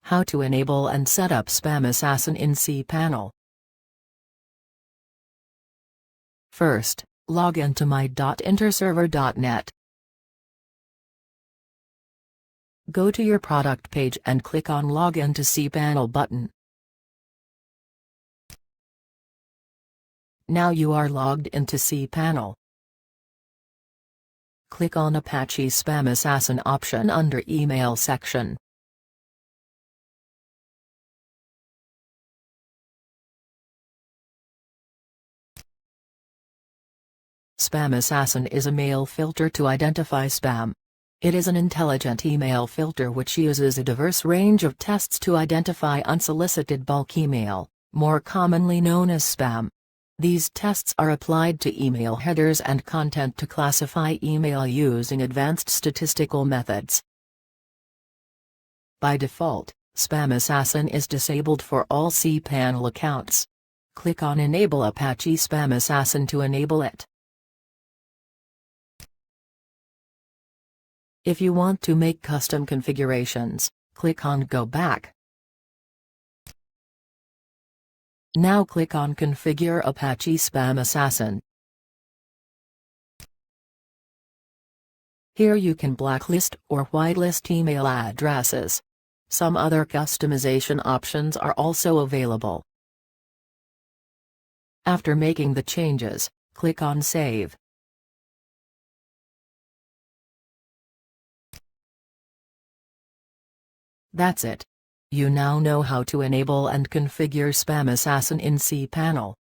How to enable and set up SpamAssassin in cPanel. First, log into my.interserver.net. Go to your product page and click on Login to cPanel button. Now you are logged into cPanel. Click on Apache SpamAssassin option under Email section. SpamAssassin is a mail filter to identify spam. It is an intelligent email filter which uses a diverse range of tests to identify unsolicited bulk email, more commonly known as spam. These tests are applied to email headers and content to classify email using advanced statistical methods. By default, SpamAssassin is disabled for all cPanel accounts. Click on Enable Apache SpamAssassin to enable it. If you want to make custom configurations, click on Go Back. Now click on Configure Apache SpamAssassin. Here you can blacklist or whitelist email addresses. Some other customization options are also available. After making the changes, click on Save. That's it. You now know how to enable and configure SpamAssassin in cPanel.